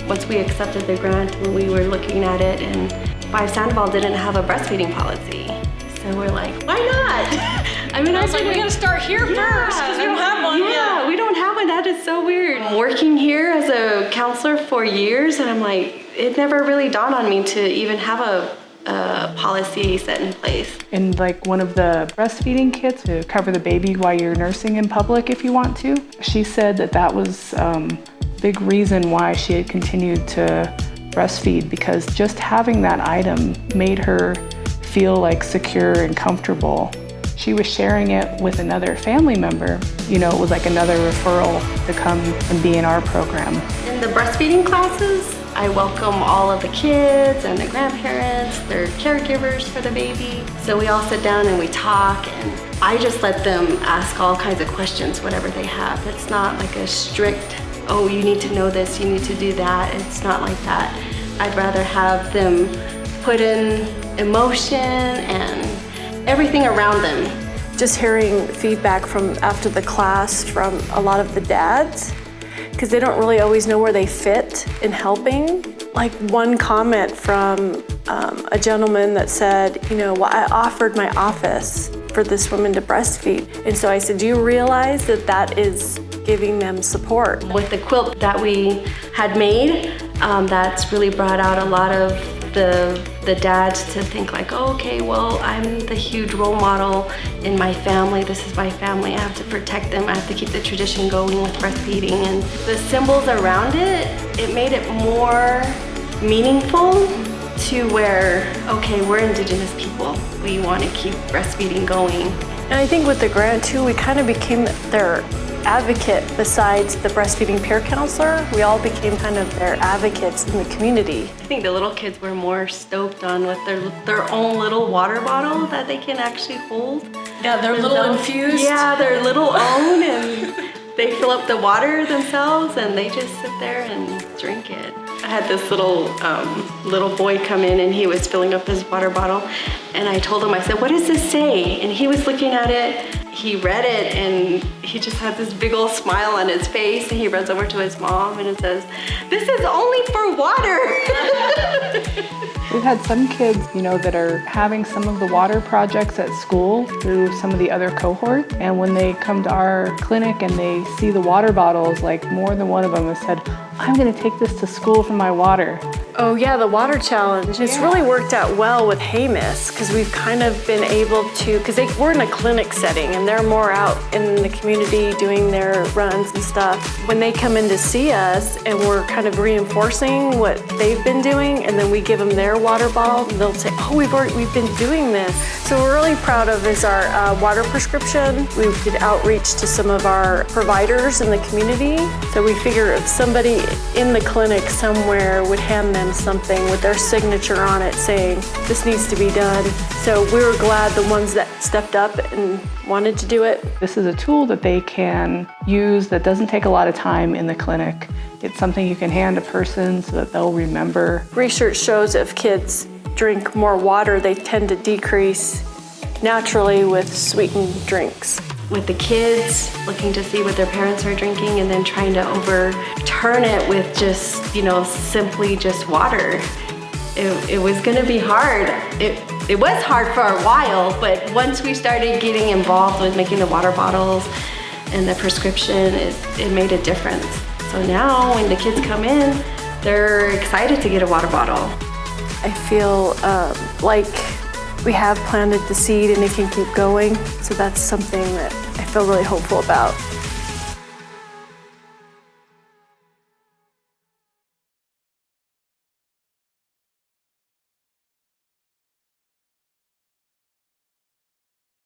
Once we accepted the grant and we were looking at it, and Sandoval didn't have a breastfeeding policy. So we're like, why not? I was like, we gotta start here first because we don't have one. Yeah, we don't have one. That is so weird. I'm working here as a counselor for years, and I'm like, it never really dawned on me to even have a policy set in place. In like one of the breastfeeding kits to cover the baby while you're nursing in public if you want to, she said that was a big reason why she had continued to breastfeed, because just having that item made her feel like secure and comfortable. She was sharing it with another family member. You know, it was like another referral to come and be in our program. In the breastfeeding classes, I welcome all of the kids and the grandparents, their caregivers for the baby. So we all sit down and we talk, and I just let them ask all kinds of questions, whatever they have. It's not like a strict, oh, you need to know this, you need to do that. It's not like that. I'd rather have them put in emotion and everything around them. Just hearing feedback from after the class from a lot of the dads, because they don't really always know where they fit in helping. Like one comment from a gentleman that said, you know, well, I offered my office for this woman to breastfeed. And so I said, do you realize that that is giving them support? With the quilt that we had made, that's really brought out a lot of the dads to think like, oh, okay, well, I'm the huge role model in my family. This is my family. I have to protect them. I have to keep the tradition going with breastfeeding. And the symbols around it, it made it more meaningful to where, okay, we're Indigenous people. We want to keep breastfeeding going. And I think with the grant too, we kind of became their advocate besides the breastfeeding peer counselor. We all became kind of their advocates in the community. I think the little kids were more stoked on with their own little water bottle that they can actually hold. Yeah, they're little infused. Yeah, their little own, and they fill up the water themselves and they just sit there and drink it. I had this little boy come in and he was filling up his water bottle, and I told him, I said, what does this say? And he was looking at it. He read it and he just had this big old smile on his face, and he runs over to his mom and it says, this is only for water. We've had some kids, you know, that are having some of the water projects at school through some of the other cohorts. And when they come to our clinic and they see the water bottles, like more than one of them has said, I'm gonna take this to school for my water. Oh yeah, the water challenge. It's really worked out well with Hamus, because we've kind of been able to, because we're in a clinic setting and they're more out in the community doing their runs and stuff. When they come in to see us and we're kind of reinforcing what they've been doing, and then we give them their water bottle, and they'll say, oh, we've been doing this. So we're really proud of is our water prescription. We did outreach to some of our providers in the community. So we figure if somebody in the clinic somewhere would hand them something with their signature on it saying, this needs to be done. So we were glad the ones that stepped up and wanted to do it. This is a tool that they can use that doesn't take a lot of time in the clinic. It's something you can hand a person so that they'll remember. Research shows if kids drink more water, they tend to decrease naturally with sweetened drinks. With the kids looking to see what their parents are drinking and then trying to overturn it with just, you know, simply just water. It was gonna be hard. It was hard for a while, but once we started getting involved with making the water bottles and the prescription, it made a difference. So now when the kids come in, they're excited to get a water bottle. I feel like we have planted the seed and it can keep going. So that's something that I feel really hopeful about.